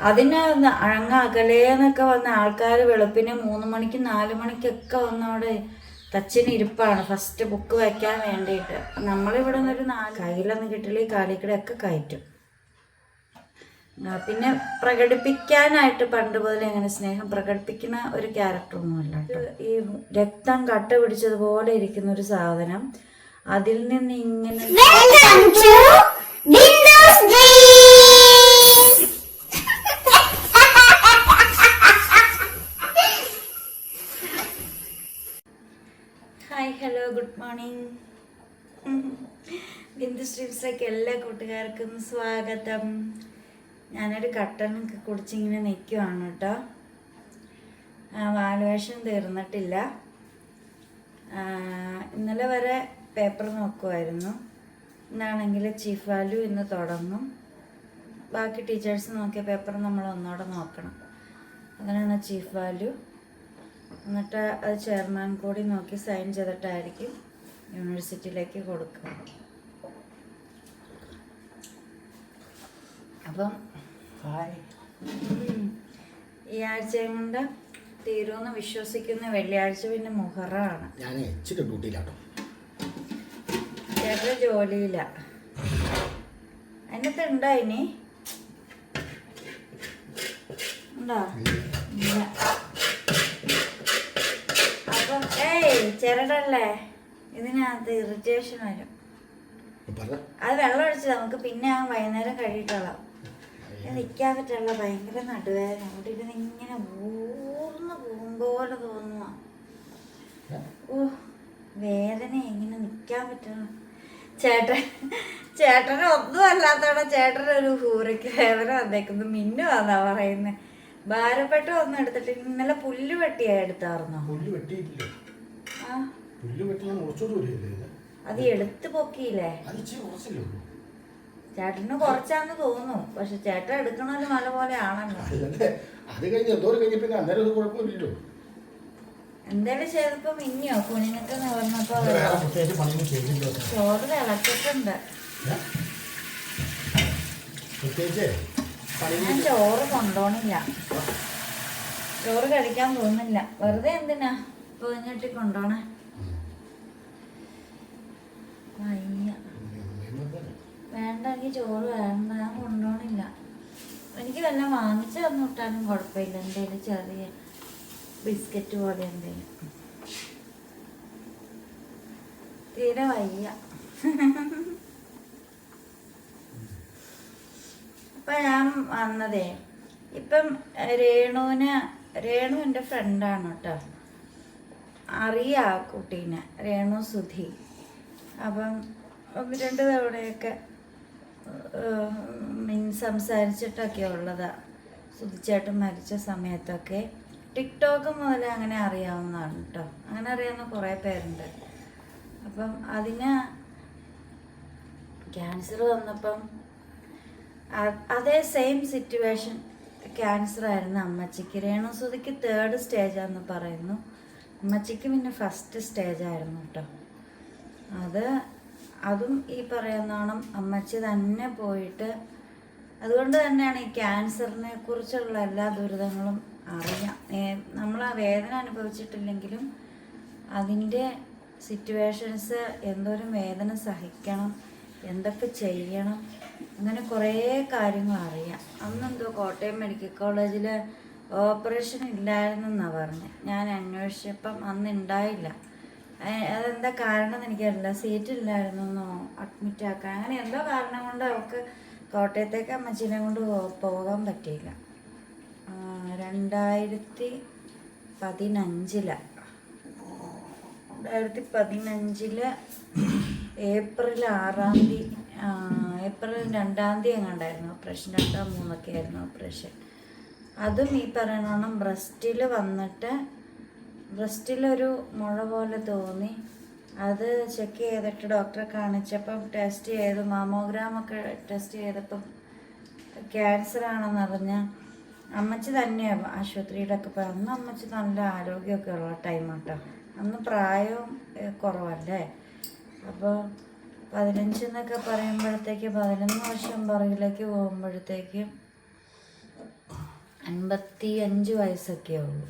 അതിന് അങ്ങ് അകലേന്നൊക്കെ വന്ന ആൾക്കാർ വെളുപ്പിന് 3 മണിക്ക് 4 മണിക്കൊക്കെ വന്ന് അവിടെ തച്ചിന് ഇരിപ്പാണ് ഫസ്റ്റ് ബുക്ക് വയ്ക്കാൻ വേണ്ടിയിട്ട്. നമ്മളിവിടെ നിന്നൊരു കയ്യിലൊന്നും കിട്ടില്ലെങ്കിൽ കാലിക്കടെ ഒക്കെ കയറ്റും. പിന്നെ പ്രകടിപ്പിക്കാനായിട്ട് പണ്ട് മുതലേ അങ്ങനെ സ്നേഹം പ്രകടിപ്പിക്കുന്ന ഒരു ക്യാരക്ടറൊന്നുമല്ല. ഈ രക്തം കട്ട പിടിച്ചതുപോലെ ഇരിക്കുന്ന ഒരു സാധനം, അതിൽ നിന്ന് ഇങ്ങനെ hi hello good morning. Bindu സ്ട്രീംസിലേക്ക് എല്ലാ കൂട്ടുകാർക്കും സ്വാഗതം. ഞാനൊരു കട്ടനൊക്കെ കുടിച്ചിങ്ങനെ നിൽക്കുവാണ് കേട്ടോ. വാലുവേഷൻ തീർന്നിട്ടില്ല. ഇന്നലെ വരെ പേപ്പർ നോക്കുമായിരുന്നു. ഇന്നാണെങ്കിൽ ചീഫ് വാല്യൂ ഇന്ന് തുടങ്ങും. ബാക്കി ടീച്ചേഴ്സ് നോക്കിയ പേപ്പർ നമ്മൾ ഒന്നുകൂടെ നോക്കണം. അതിനാണ് ചീഫ് വാല്യൂ. എന്നിട്ട് അത് ചെയർമാൻ കൂടി നോക്കി സൈൻ ചെയ്തിട്ടായിരിക്കും യൂണിവേഴ്സിറ്റിയിലേക്ക് കൊടുക്കുക. അപ്പം ഈ ആഴ്ചയും കൊണ്ട് തീരുമെന്ന് വിശ്വസിക്കുന്ന. വെള്ളിയാഴ്ച പിന്നെ മുഹറമാണ്. ചേട്ടൻ ജോലിയില്ല. അതിനകത്ത് ഉണ്ടോ ഇനി ഉണ്ടോ? ഇല്ല. അപ്പം ചിരടല്ലേ, ഇതിനകത്ത് ഇറിറ്റേഷൻ വരും. അത് വെള്ളം ഒഴിച്ച് നമുക്ക് പിന്നെ വൈകുന്നേരം കഴിയിട്ടോളാം. നിൽക്കാൻ പറ്റുള്ള ഭയങ്കര നടുവേദന. അവിടെ ഇരുന്ന് ഇങ്ങനെ ഊർന്ന് പോകുമ്പോലെ തോന്നുക. വേദന എങ്ങനെ നിൽക്കാൻ പറ്റുന്നു. ചേട്ടന് ഒന്നും അല്ലാത്തവിടെ ചേട്ടനൊരു ഹൂറിക്ക് വേദന വന്നേക്കുന്നു. മിന്നുവാന്നാ പറയുന്നത്. ഭാരപ്പെട്ട ഒന്നും എടുത്തിട്ട് ഇന്നലെ പുല്ല് വെട്ടിയാ എടുത്താർന്നോ? അത് എടുത്ത് പൊക്കിയില്ലേ? ചേട്ടന് കുറച്ചാന്ന് തോന്നുന്നു. പക്ഷെ ചേട്ടൻ എടുക്കണല്ലോ മല പോലെ ആണല്ലോ. എന്തായാലും ചെയ്തപ്പോ മിന്നിയോ കുഞ്ഞിനൊക്കെ നിവർന്നപ്പോ ചോറ് തിളച്ചിട്ടുണ്ട്. ഞാൻ ചോറ് കൊണ്ടോണില്ല. ചോറ് കഴിക്കാൻ തോന്നില്ല. വെറുതെ എന്തിനാ പൊതിഞ്ഞിട്ട് കൊണ്ടോണേ? വയ്യ. വേണ്ട, എനിക്ക് ചോറ് വേണ്ട. ഞാൻ കൊണ്ടോണില്ല. എനിക്ക് വല്ലതും വാങ്ങിച്ചു തന്നു വിട്ടാലും കുഴപ്പമില്ല. എന്തെങ്കിലും ചെറിയ ബിസ്ക്കറ്റ് പോലെ എന്തെങ്കിലും. തീരെ വയ്യ. അപ്പം ഞാൻ വന്നതേ, ഇപ്പം രേണു എൻ്റെ ഫ്രണ്ടാണ് കേട്ടോ. അറിയാം കുട്ടീനെ, രേണു സുധി. അപ്പം 2 തവണയൊക്കെ സംസാരിച്ചിട്ടൊക്കെ ഉള്ളതാ. സുധിച്ചേട്ടൻ മരിച്ച സമയത്തൊക്കെ ടിക്ടോക്ക് മുതൽ അങ്ങനെ അറിയാവുന്നതാണ് കേട്ടോ. അങ്ങനെ അറിയാവുന്ന കുറേ പേരുണ്ട്. അപ്പം അതിന് ക്യാൻസർ വന്നപ്പം അതേ സെയിം സിറ്റുവേഷൻ ക്യാൻസർ ആയിരുന്നു അമ്മച്ചിക്ക്. രേണുസുധിക്ക് 3rd സ്റ്റേജാന്ന് പറയുന്നു. അമ്മച്ചിക്ക് പിന്നെ 1st സ്റ്റേജായിരുന്നു കേട്ടോ. അതും ഈ പറയുന്നോണം അമ്മച്ചി തന്നെ പോയിട്ട്. അതുകൊണ്ട് തന്നെയാണ് ഈ ക്യാൻസറിനെ കുറിച്ചുള്ള എല്ലാ ദുരിതങ്ങളും അറിയാം. നമ്മൾ ആ വേദന അനുഭവിച്ചിട്ടില്ലെങ്കിലും അതിൻ്റെ സിറ്റുവേഷൻസ്, എന്തോരം വേദന സഹിക്കണം, എന്തൊക്കെ ചെയ്യണം, അങ്ങനെ കുറേ കാര്യങ്ങൾ അറിയാം. അന്നെന്തോ കോട്ടയം മെഡിക്കൽ കോളേജിൽ ഓപ്പറേഷൻ ഇല്ലായിരുന്നെന്നാണ് പറഞ്ഞത്. ഞാൻ അന്വേഷിച്ചപ്പം അന്ന് ഉണ്ടായില്ല. അതെന്താ കാരണം എന്ന് എനിക്കറിയില്ല. സീറ്റ് ഇല്ലായിരുന്നോ അഡ്മിറ്റ് ആക്കാൻ. അങ്ങനെ എന്തോ കാരണം കൊണ്ട് അവൾക്ക് കോട്ടയത്തേക്ക് അമ്മച്ചീനെ കൊണ്ട് പോകാൻ പറ്റിയില്ല. 2015 ഏപ്രിൽ 6-ാം തീയതി, ഏപ്രിൽ 2-ാം തീയതി എങ്ങാണ്ടായിരുന്നു ഓപ്പറേഷൻ. 2 3 ആയിരുന്നു ഓപ്പറേഷൻ. അതും ഈ പറയണോണം ബ്രസ്റ്റിൽ വന്നിട്ട്, ബ്രസ്റ്റിലൊരു മുഴ പോലെ തോന്നി. അത് ചെക്ക് ചെയ്തിട്ട് ഡോക്ടറെ കാണിച്ചപ്പം ടെസ്റ്റ് ചെയ്തു, മാമോഗ്രാമൊക്കെ ടെസ്റ്റ് ചെയ്തപ്പം ക്യാൻസർ ആണെന്ന് അറിഞ്ഞ് അമ്മച്ചി തന്നെയാണ് ആശുപത്രിയിലൊക്കെ പോയി. അന്ന് അമ്മച്ചി നല്ല ആരോഗ്യമൊക്കെ ഉള്ള ടൈം കേട്ടോ. അന്ന് പ്രായവും കുറവല്ലേ. അപ്പോൾ 15 എന്നൊക്കെ പറയുമ്പോഴത്തേക്ക് 11 വർഷം പുറകിലേക്ക് പോകുമ്പോഴത്തേക്കും 55 വയസ്സൊക്കെ ഉള്ളൂ.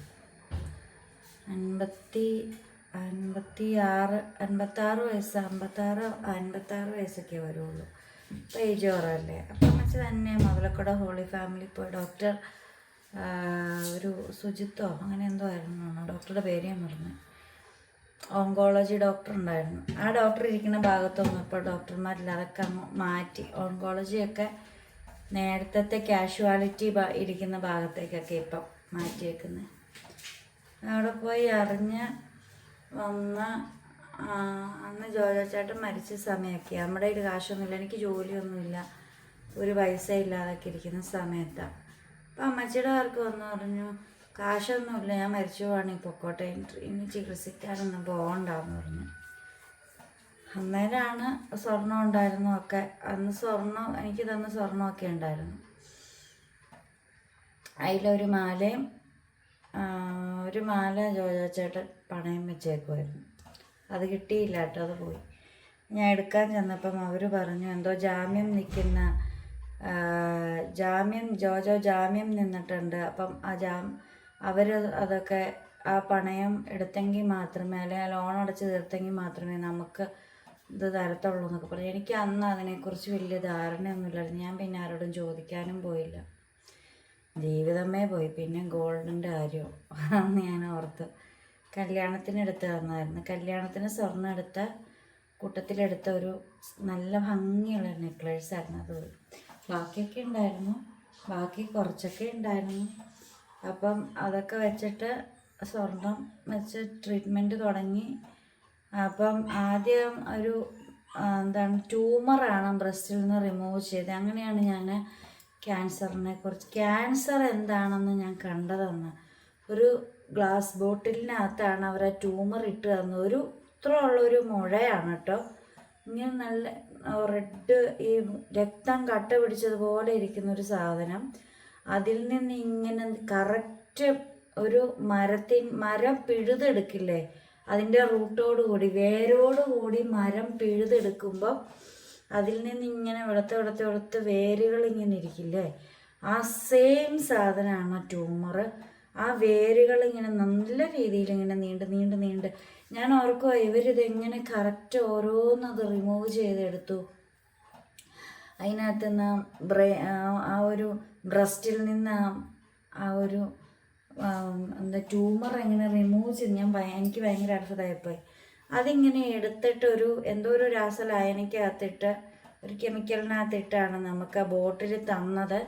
56 വയസ്സ് 56 വയസ്സൊക്കെ വരുള്ളൂ. അപ്പോൾ ഏജ് കുറവല്ലേ. അപ്പം അമ്മച്ചി തന്നെ മുതലക്കുട ഹോളി ഫാമിലി പോയി ഡോക്ടർ ഒരു ശുചിത്വം അങ്ങനെ എന്തോ ആയിരുന്നു ഡോക്ടറുടെ പേര് ഞാൻ പറഞ്ഞു. ഓങ്കോളജി ഡോക്ടർ ഉണ്ടായിരുന്നു. ആ ഡോക്ടർ ഇരിക്കുന്ന ഭാഗത്തൊന്നും ഇപ്പോൾ ഡോക്ടർമാരില്ല, അതൊക്കെ അങ്ങ് മാറ്റി. ഓങ്കോളജിയൊക്കെ നേരത്തെ കാഷ്വാലിറ്റി ഇരിക്കുന്ന ഭാഗത്തേക്കൊക്കെ ഇപ്പം മാറ്റിയേക്കുന്നത്. അവിടെ പോയി അറിഞ്ഞ് വന്ന അന്ന് ജോജോ ചേട്ടൻ മരിച്ച സമയമൊക്കെ നമ്മുടെ കയ്യിൽ കാശൊന്നുമില്ല, എനിക്ക് ജോലിയൊന്നുമില്ല, ഒരു പൈസ ഇല്ലാതൊക്കെ ഇരിക്കുന്ന സമയത്താണ്. അപ്പം അമ്മച്ചിയുടെ ആർക്ക് വന്നു പറഞ്ഞു, കാശൊന്നുമില്ല, ഞാൻ മരിച്ചു പോവാണെങ്കിൽ പൊക്കോട്ടെ, ഇനി ചികിത്സിക്കാനൊന്നും പോകണ്ടെന്ന് പറഞ്ഞു. അന്നേരമാണ് സ്വർണം ഉണ്ടായിരുന്നു ഒക്കെ. അന്ന് സ്വർണം എനിക്ക് തന്ന സ്വർണമൊക്കെ ഉണ്ടായിരുന്നു. അതിലൊരു മാലയും ഒരു മാല ജോജോ ചേട്ടൻ പണയം വെച്ചേക്കുമായിരുന്നു. അത് കിട്ടിയില്ല കേട്ടോ, അത് പോയി. ഞാൻ എടുക്കാൻ ചെന്നപ്പം അവർ പറഞ്ഞു എന്തോ ജാമ്യം നിൽക്കുന്ന ജോജോ ജാമ്യം നിന്നിട്ടുണ്ട്. അപ്പം അവർ അതൊക്കെ ആ പണയം എടുത്തെങ്കിൽ മാത്രമേ, അല്ലെങ്കിൽ ലോൺ അടച്ച് തീർത്തെങ്കിൽ മാത്രമേ നമുക്ക് ഇത് തരത്തുള്ളൂ എന്നൊക്കെ പറഞ്ഞു. എനിക്ക് അന്ന് അതിനെക്കുറിച്ച് വലിയ ധാരണയൊന്നുമില്ലായിരുന്നു. ഞാൻ പിന്നെ ആരോടും ചോദിക്കാനും പോയില്ല, ജീവിതമേ പോയി. പിന്നെ ഗോൾഡിൻ്റെ കാര്യം അന്ന് ഞാൻ ഓർത്ത്. കല്യാണത്തിന് എടുത്ത് തന്നായിരുന്നു. കല്യാണത്തിന് സ്വർണ്ണം എടുത്ത കൂട്ടത്തിലെടുത്ത ഒരു നല്ല ഭംഗിയുള്ള നെക്ലേസായിരുന്നു അത്. ബാക്കിയൊക്കെ ഉണ്ടായിരുന്നു, ബാക്കി കുറച്ചൊക്കെ ഉണ്ടായിരുന്നു. അപ്പം അതൊക്കെ വെച്ചിട്ട് സ്വർണം വെച്ച് ട്രീറ്റ്മെൻറ്റ് തുടങ്ങി. അപ്പം ആദ്യം ഒരു ട്യൂമറാണ് ബ്രസ്റ്റിൽ നിന്ന് റിമൂവ് ചെയ്തത്. അങ്ങനെയാണ് ഞാൻ ക്യാൻസർ എന്താണെന്ന് ഞാൻ കണ്ടതെന്ന്. ഒരു ഗ്ലാസ് ബോട്ടിലിനകത്താണ് അവർ ആ ട്യൂമർ ഇട്ട് തന്നത്. ഇത്ര ഉള്ളൊരു മുഴയാണ് കേട്ടോ, ഇങ്ങനെ നല്ല റെഡ്, ഈ രക്തം കട്ട പിടിച്ചതുപോലെ ഇരിക്കുന്നൊരു സാധനം. അതിൽ നിന്ന് ഇങ്ങനെ കറക്റ്റ് ഒരു മരം പിഴുതെടുക്കില്ലേ, അതിൻ്റെ റൂട്ടോടുകൂടി വേരോടുകൂടി മരം പിഴുതെടുക്കുമ്പോൾ അതിൽ നിന്ന് ഇങ്ങനെ വെളുത്ത് വേരുകൾ ഇങ്ങനെ ഇരിക്കില്ലേ, ആ സെയിം സാധനമാണ് ട്യൂമർ. ആ വേരുകൾ ഇങ്ങനെ നല്ല രീതിയിൽ ഇങ്ങനെ നീണ്ട് ഞാൻ ഓർക്കുക ഇവരിതെങ്ങനെ കറക്റ്റ് ഓരോന്നത് റിമൂവ് ചെയ്തെടുത്തു. അതിനകത്ത് നിന്ന് ആ ഒരു ബ്രസ്റ്റിൽ നിന്ന് ആ ഒരു ട്യൂമർ എങ്ങനെ റിമൂവ് ചെയ്ത് എനിക്ക് ഭയങ്കര അത്ഭുതമായിപ്പോയി. അതിങ്ങനെ എടുത്തിട്ട് എന്തോ ഒരു രാസലായനിക്കകത്തിട്ട് ഒരു കെമിക്കലിനകത്തിട്ടാണ് നമുക്ക് ആ ബോട്ടിൽ തന്നത്.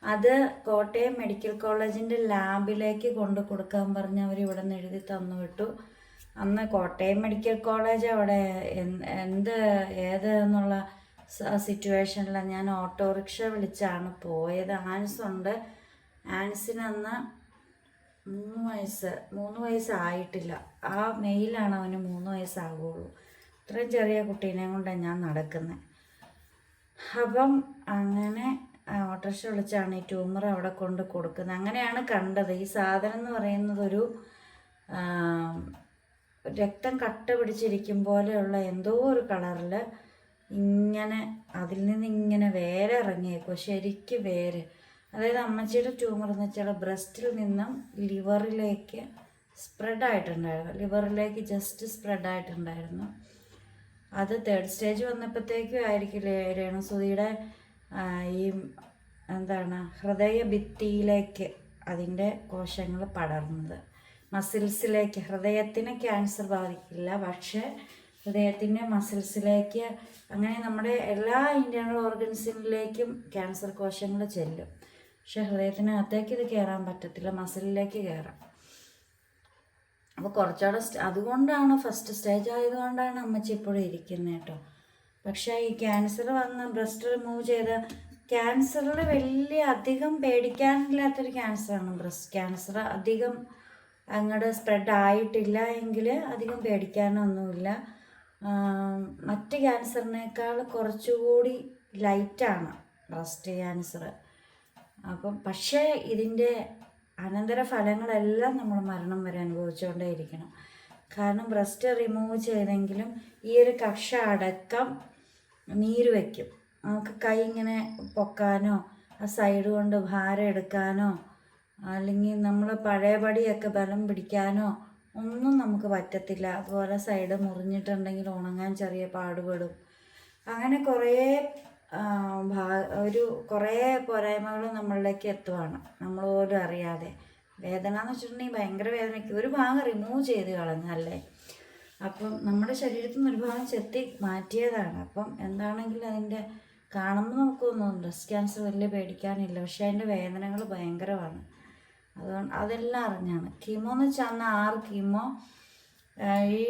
അത് കോട്ടയം മെഡിക്കൽ കോളേജിൻ്റെ ലാബിലേക്ക് കൊണ്ട് കൊടുക്കാൻ പറഞ്ഞ് അവർ ഇവിടെ നിന്ന് എഴുതി തന്നു വിട്ടു. അന്ന് കോട്ടയം മെഡിക്കൽ കോളേജ് അവിടെ ഏതെന്നുള്ള സിറ്റുവേഷനിൽ ഞാൻ ഓട്ടോറിക്ഷ വിളിച്ചാണ് പോയത്. ആൻസുണ്ട്, ആൻസിനന്ന് 3 വയസ്സായിട്ടില്ല. ആ മെയിലാണ് അവന് 3 വയസ്സാകുള്ളൂ. ഇത്രയും ചെറിയ കുട്ടീനെ കൊണ്ടാണ് ഞാൻ നടക്കുന്നത്. അപ്പം അങ്ങനെ ഓട്ടോറിക്ഷ വിളിച്ചാണ് ഈ ട്യൂമർ അവിടെ കൊണ്ട് കൊടുക്കുന്നത്. അങ്ങനെയാണ് കണ്ടത്. ഈ സാധനം എന്ന് പറയുന്നത് ഒരു രക്തം കട്ട പിടിച്ചിരിക്കും പോലെയുള്ള എന്തോ ഒരു കളറിൽ ഇങ്ങനെ അതിൽ നിന്ന് ഇങ്ങനെ വേരെ ഇറങ്ങിയേക്കും, ശരിക്കും വേര്. അതായത് അമ്മച്ചിയുടെ ട്യൂമർ എന്ന് വെച്ചാൽ ബ്രസ്റ്റിൽ നിന്നും ലിവറിലേക്ക് ജസ്റ്റ് സ്പ്രെഡായിട്ടുണ്ടായിരുന്നു. അത് 3rd സ്റ്റേജ് വന്നപ്പോഴത്തേക്കും ആയിരിക്കില്ലേ രേണുസുതിയുടെ ഈ ഹൃദയ ഭിത്തിയിലേക്ക് അതിൻ്റെ കോശങ്ങൾ പടർന്നത്, മസിൽസിലേക്ക്. ഹൃദയത്തിന് ക്യാൻസർ ബാധിക്കില്ല, പക്ഷേ ഹൃദയത്തിൻ്റെ മസിൽസിലേക്ക്, അങ്ങനെ നമ്മുടെ എല്ലാ ഇൻറ്റേർണൽ ഓർഗൻസിലേക്കും ക്യാൻസർ കോശങ്ങൾ ചെല്ലും. പക്ഷെ ഹൃദയത്തിനകത്തേക്ക് ഇത് കയറാൻ പറ്റത്തില്ല, മസിലിലേക്ക് കയറാം. അപ്പോൾ കുറച്ചുകൂടെ അതുകൊണ്ടാണ് ഫസ്റ്റ് സ്റ്റേജ് ആയതുകൊണ്ടാണ് അമ്മച്ചി ഇപ്പോഴും ഇരിക്കുന്നത് കേട്ടോ. പക്ഷേ ഈ ക്യാൻസർ വന്ന് ബ്രസ്റ്റ് റിമൂവ് ചെയ്ത ക്യാൻസറിൽ വലിയ അധികം പേടിക്കാനില്ലാത്തൊരു ക്യാൻസറാണ് ബ്രസ്റ്റ് ക്യാൻസർ. അധികം അങ്ങോട്ട് സ്പ്രെഡ് ആയിട്ടില്ല എങ്കിൽ അധികം പേടിക്കാനൊന്നുമില്ല. മറ്റ് ക്യാൻസറിനേക്കാൾ കുറച്ചുകൂടി ലൈറ്റാണ് ബ്രസ്റ്റ് ക്യാൻസർ. അപ്പം പക്ഷേ ഇതിൻ്റെ അനന്തരഫലങ്ങളെല്ലാം നമ്മൾ മരണം വരെ അനുഭവിച്ചുകൊണ്ടേയിരിക്കണം. കാരണം ബ്രസ്റ്റ് റിമൂവ് ചെയ്തെങ്കിലും ഈ ഒരു കക്ഷ അടക്കം നീര് വയ്ക്കും. നമുക്ക് കൈ ഇങ്ങനെ പൊക്കാനോ ആ സൈഡ് കൊണ്ട് ഭാരം എടുക്കാനോ അല്ലെങ്കിൽ നമ്മൾ പഴയപടിയൊക്കെ ബലം പിടിക്കാനോ ഒന്നും നമുക്ക് പറ്റത്തില്ല. അതുപോലെ സൈഡ് മുറിഞ്ഞിട്ടുണ്ടെങ്കിൽ ഉണങ്ങാൻ ചെറിയ പാടുപെടും. അങ്ങനെ കുറേ പോരായ്മകൾ നമ്മളിലേക്ക് എത്തുവാണ് നമ്മൾ പോലും അറിയാതെ. വേദന എന്ന് വെച്ചിട്ടുണ്ടെങ്കിൽ ഭയങ്കര വേദനയ്ക്ക് ഒരു ഭാഗം റിമൂവ് ചെയ്ത് കളഞ്ഞല്ലേ. അപ്പം നമ്മുടെ ശരീരത്തിൽ നിന്ന് ഒരു ഭാഗം ചെത്തി മാറ്റിയതാണ്. അപ്പം എന്താണെങ്കിലും അതിൻ്റെ കാണുമ്പോൾ നമുക്കൊന്നും ബ്രസ്റ്റ് ക്യാൻസർ വലിയ പേടിക്കാനില്ല, പക്ഷേ അതിൻ്റെ വേദനകൾ ഭയങ്കരമാണ്. അതുകൊണ്ട് അതെല്ലാം അറിഞ്ഞാണ്. കീമോ എന്ന് വെച്ചാൽ അന്ന് 6 കീമോ ഈ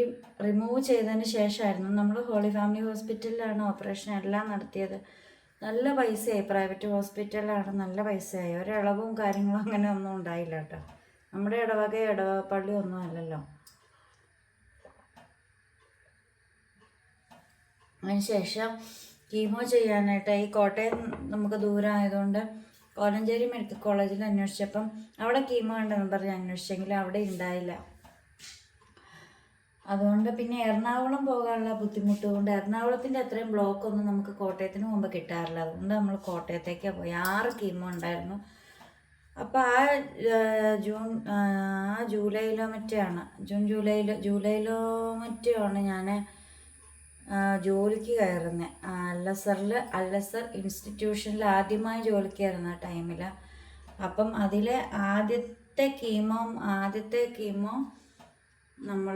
റിമൂവ് ചെയ്തതിന് ശേഷമായിരുന്നു. നമ്മൾ ഹോളി ഫാമിലി ഹോസ്പിറ്റലിലാണ് ഓപ്പറേഷൻ എല്ലാം നടത്തിയത്. നല്ല പൈസയായി, പ്രൈവറ്റ് ഹോസ്പിറ്റലിലാണ്, നല്ല പൈസയായി. ഒരിളവും കാര്യങ്ങളും അങ്ങനെ ഒന്നും ഉണ്ടായില്ല കേട്ടോ. നമ്മുടെ ഇടവപ്പള്ളി ഒന്നും അല്ലല്ലോ. അതിനുശേഷം കീമോ ചെയ്യാനായിട്ട് ഈ കോട്ടയം നമുക്ക് ദൂരം ആയതുകൊണ്ട് കോലഞ്ചേരി മെഡിക്കൽ കോളേജിൽ അന്വേഷിച്ചപ്പം അവിടെ കീമോ ഉണ്ടെന്ന് പറഞ്ഞ് അന്വേഷിച്ചെങ്കിലും അവിടെ ഉണ്ടായില്ല. അതുകൊണ്ട് പിന്നെ എറണാകുളം പോകാനുള്ള ബുദ്ധിമുട്ട് കൊണ്ട് എറണാകുളത്തിൻ്റെ അത്രയും ബ്ലോക്കൊന്നും നമുക്ക് കോട്ടയത്തിന് മുമ്പ് കിട്ടാറില്ല. അതുകൊണ്ട് നമ്മൾ കോട്ടയത്തേക്കാണ് പോയി. 6 കീമോ ഉണ്ടായിരുന്നു. അപ്പോൾ ജൂലൈയിലോ മറ്റാണ്, ജൂലൈയിലോ മറ്റോ ആണ് ഞാൻ ജോലിക്ക് കയറുന്നത്. അല്ലസർ ഇൻസ്റ്റിറ്റ്യൂഷനിൽ ആദ്യമായി ജോലിക്ക് കയറുന്ന ടൈമിൽ. അപ്പം അതിലെ ആദ്യത്തെ കീമോ നമ്മൾ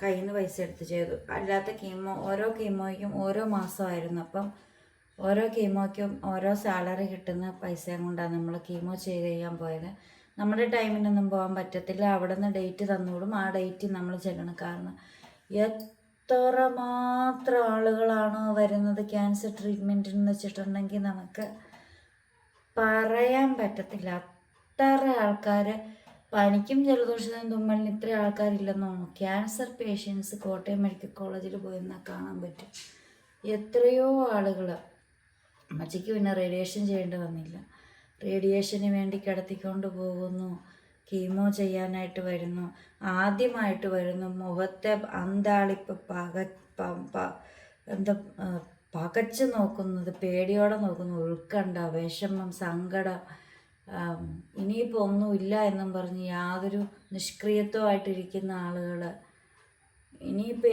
കയ്യിൽ നിന്ന് പൈസ എടുത്ത് ചെയ്തു. അല്ലാത്ത കീമോ ഓരോ കീമോയ്ക്കും ഓരോ മാസമായിരുന്നു. അപ്പം ഓരോ കീമോയ്ക്കും ഓരോ സാലറി കിട്ടുന്ന പൈസയും കൊണ്ടാണ് നമ്മൾ കീമോ ചെയ്ത് ചെയ്യാൻ പോയത്. നമ്മുടെ ടൈമിനൊന്നും പോകാൻ പറ്റത്തില്ല. അവിടെ നിന്ന് ഡേറ്റ് തന്നുവിടും, ആ ഡേറ്റിൽ നമ്മൾ ചെല്ലണം. കാരണം എത്രമാത്രം ആളുകളാണോ വരുന്നത് ക്യാൻസർ ട്രീറ്റ്മെൻറ്റിന് വെച്ചിട്ടുണ്ടെങ്കിൽ നമുക്ക് പറയാൻ പറ്റത്തില്ല. അത്ര ആൾക്കാർ, പനിക്കും ജലദോഷത്തിനും തുമ്മലിന് ഇത്ര ആൾക്കാരില്ലെന്നോ. ക്യാൻസർ പേഷ്യൻസ് കോട്ടയം മെഡിക്കൽ കോളേജിൽ പോയിരുന്നാൽ കാണാൻ പറ്റും. എത്രയോ ആളുകൾ. അമ്മച്ചിക്ക് പിന്നെ റേഡിയേഷൻ ചെയ്യേണ്ടി വന്നില്ല. റേഡിയേഷന് വേണ്ടി കിടത്തിക്കൊണ്ട് പോകുന്നു, കീമോ ചെയ്യാനായിട്ട് വരുന്നു, ആദ്യമായിട്ട് വരുന്നു. മുഖത്തെ അന്താളിപ്പ് പകച്ച് നോക്കുന്നത്, പേടിയോടെ നോക്കുന്നു, ഉത്കണ്ഠ, വിഷമം, സങ്കടം, ഇനിയിപ്പോൾ ഒന്നുമില്ല എന്നും പറഞ്ഞ് യാതൊരു നിഷ്ക്രിയത്വമായിട്ടിരിക്കുന്ന ആളുകൾ. ഇനിയിപ്പോൾ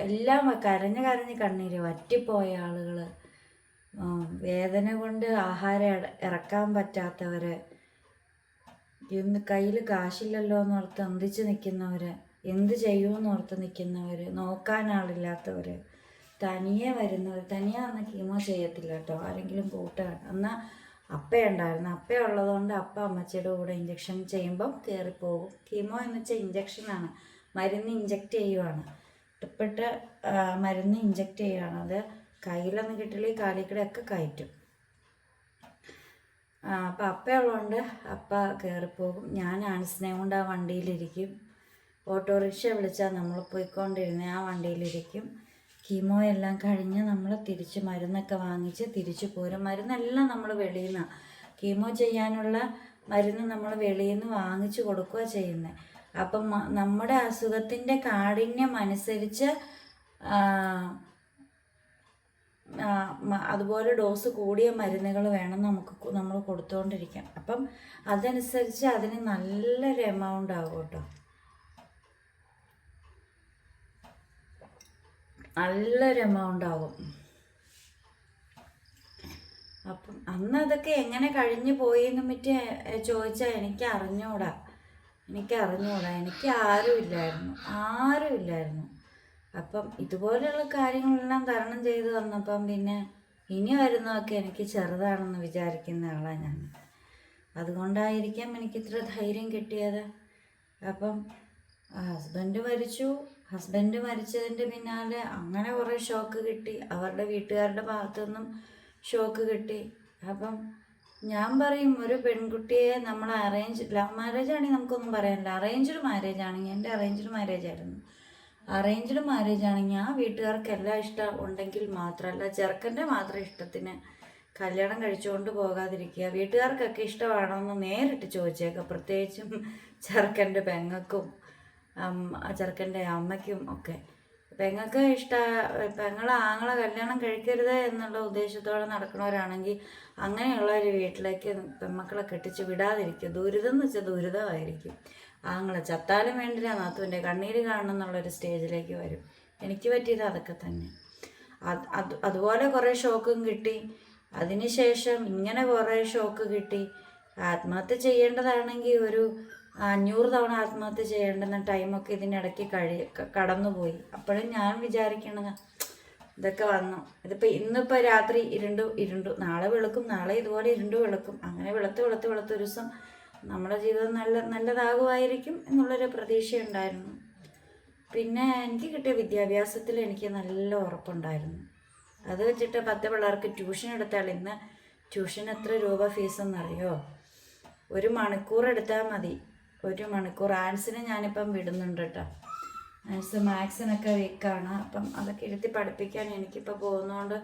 എല്ലാം കരഞ്ഞ് കണ്ണീര് വറ്റിപ്പോയ ആളുകൾ, വേദന കൊണ്ട് ആഹാരം ഇറക്കാൻ പറ്റാത്തവർ, കയ്യിൽ കാശില്ലല്ലോ എന്നോർത്ത് അന്തിച്ച് നിൽക്കുന്നവർ, എന്ത് ചെയ്യുമെന്ന് ഓർത്ത് നിൽക്കുന്നവർ, നോക്കാൻ ആളില്ലാത്തവർ, തനിയെ വരുന്നവർ. തനിയെ വന്ന് കീമോ ചെയ്യത്തില്ല കേട്ടോ, ആരെങ്കിലും കൂട്ടുകയാണ്. എന്നാൽ അപ്പയുണ്ടായിരുന്നു. അപ്പയുള്ളതുകൊണ്ട് അമ്മച്ചിയുടെ കൂടെ ഇഞ്ചക്ഷൻ ചെയ്യുമ്പം കയറിപ്പോകും. കീമോ എന്ന് വെച്ചാൽ ഇഞ്ചക്ഷനാണ്, മരുന്ന് ഇഞ്ചക്റ്റ് ചെയ്യുവാണ്. ഇഷ്ടപ്പെട്ട മരുന്ന് ഇഞ്ചക്റ്റ് ചെയ്യുകയാണ്. അത് കയ്യിലൊന്നും കിട്ടില്ലെങ്കിൽ കാലിക്കടയൊക്കെ കയറ്റും. അപ്പം അപ്പയുള്ളതുകൊണ്ട് അപ്പ കയറിപ്പോകും. ഞാൻ ആൻസിനെ കൊണ്ട് ആ വണ്ടിയിലിരിക്കും. ഓട്ടോറിക്ഷ വിളിച്ചാൽ നമ്മൾ പോയിക്കൊണ്ടിരുന്ന ആ വണ്ടിയിലിരിക്കും. കീമോ എല്ലാം കഴിഞ്ഞ് നമ്മൾ തിരിച്ച് മരുന്നൊക്കെ വാങ്ങിച്ച് തിരിച്ചു പോരും. മരുന്നെല്ലാം നമ്മൾ വെളിയിൽ നിന്നാണ്, കീമോ ചെയ്യാനുള്ള മരുന്ന് നമ്മൾ വെളിയിൽ നിന്ന് വാങ്ങിച്ചു കൊടുക്കുക ചെയ്യുന്നത്. അപ്പം നമ്മുടെ അസുഖത്തിൻ്റെ കാഠിന്യം അനുസരിച്ച് അതുപോലെ ഡോസ് കൂടിയ മരുന്നുകൾ വേണം നമ്മൾ കൊടുത്തുകൊണ്ടിരിക്കാൻ. അപ്പം അതനുസരിച്ച് അതിന് നല്ലൊരു എമൗണ്ട് ആകും കേട്ടോ, നല്ലൊരു എമൗണ്ട് ആകും. അപ്പം അന്ന് അതൊക്കെ എങ്ങനെ കഴിഞ്ഞു പോയി എന്ന് പറ്റി ചോദിച്ചാൽ എനിക്ക് അറിഞ്ഞൂടാ. എനിക്ക് ആരുമില്ലായിരുന്നു. അപ്പം ഇതുപോലെയുള്ള കാര്യങ്ങളെല്ലാം തരണം ചെയ്ത് വന്നപ്പം പിന്നെ ഇനി വരുന്നതൊക്കെ എനിക്ക് ചെറുതാണെന്ന് വിചാരിക്കുന്ന ആളാണ് ഞാൻ. അതുകൊണ്ടായിരിക്കാം എനിക്കിത്ര ധൈര്യം കിട്ടിയത്. അപ്പം ഹസ്ബൻഡ് മരിച്ചതിൻ്റെ പിന്നാലെ അങ്ങനെ കുറേ ഷോക്ക് കിട്ടി. അവരുടെ വീട്ടുകാരുടെ ഭാഗത്തുനിന്നും ഷോക്ക് കിട്ടി. അപ്പം ഞാൻ പറയും, ഒരു പെൺകുട്ടിയെ നമ്മൾ ലവ് മാരേജ് ആണെങ്കിൽ നമുക്കൊന്നും പറയാനില്ല. അറേഞ്ച്ഡ് മാരേജ് ആണെങ്കിൽ, എൻ്റെ അറേഞ്ച്ഡ് മാരേജ് ആയിരുന്നു. അറേഞ്ച്ഡ് മാരേജ് ആണെങ്കിൽ ആ വീട്ടുകാർക്ക് എല്ലാം ഇഷ്ടം ഉണ്ടെങ്കിൽ മാത്രമല്ല, ചെറുക്കൻ്റെ മാത്രം ഇഷ്ടത്തിന് കല്യാണം കഴിച്ചുകൊണ്ട് പോകാതിരിക്കുക. വീട്ടുകാർക്കൊക്കെ ഇഷ്ടമാണോന്ന് നേരിട്ട് ചോദിച്ചേക്കുക. പ്രത്യേകിച്ചും ചെറുക്കൻ്റെ പെങ്ങൾക്കും ചെറുക്കൻ്റെ അമ്മയ്ക്കും ഒക്കെ പെങ്ങൾക്ക് പെങ്ങളെ ആങ്ങളെ കല്യാണം കഴിക്കരുത് എന്നുള്ള ഉദ്ദേശത്തോടെ നടക്കുന്നവരാണെങ്കിൽ അങ്ങനെയുള്ള ഒരു വീട്ടിലേക്ക് പെൺമക്കളെ കെട്ടിച്ച് വിടാതിരിക്കും. ദുരിതം എന്ന് വെച്ചാൽ ദുരിതമായിരിക്കും. ആങ്ങളെ ചത്താലും വേണ്ടില്ല നാത്തുവിൻ്റെ കണ്ണീര് കാണണം എന്നുള്ളൊരു സ്റ്റേജിലേക്ക് വരും. എനിക്ക് പറ്റിയത് അതൊക്കെ തന്നെ. അതുപോലെ കുറേ ഷോക്കും കിട്ടി. അതിനുശേഷം ഇങ്ങനെ കുറേ ഷോക്ക് കിട്ടി. ആത്മഹത്യ ചെയ്യേണ്ടതാണെങ്കിൽ ഒരു 500 തവണ ആത്മഹത്യ ചെയ്യേണ്ടുന്ന ടൈമൊക്കെ ഇതിനിടയ്ക്ക് കടന്നുപോയി. അപ്പോഴും ഞാൻ വിചാരിക്കണത് ഇതൊക്കെ വന്നു. ഇന്നിപ്പോൾ രാത്രി ഇരുണ്ടു, നാളെ വെളുക്കും, നാളെ ഇതുപോലെ വെളുക്കും. അങ്ങനെ വെളുത്ത് ഒരു ദിവസം നമ്മുടെ ജീവിതം നല്ലതാകുമായിരിക്കും എന്നുള്ളൊരു പ്രതീക്ഷയുണ്ടായിരുന്നു. പിന്നെ എനിക്ക് കിട്ടിയ വിദ്യാഭ്യാസത്തിൽ എനിക്ക് നല്ല ഉറപ്പുണ്ടായിരുന്നു. അത് വെച്ചിട്ട് 10 പിള്ളേർക്ക് ട്യൂഷൻ എടുത്താൽ ഇന്ന് ട്യൂഷൻ എത്ര രൂപ ഫീസെന്നറിയോ? 1 മണിക്കൂർ എടുത്താൽ മതി. 1 മണിക്കൂർ. ആൻസിനെ ഞാനിപ്പം വിടുന്നുണ്ട് കേട്ടോ. ആൻസ് മാത്സിനൊക്കെ വീക്കാണ്. അപ്പം അതൊക്കെ ഇരുത്തി പഠിപ്പിക്കാൻ എനിക്കിപ്പോൾ പോകുന്നതുകൊണ്ട്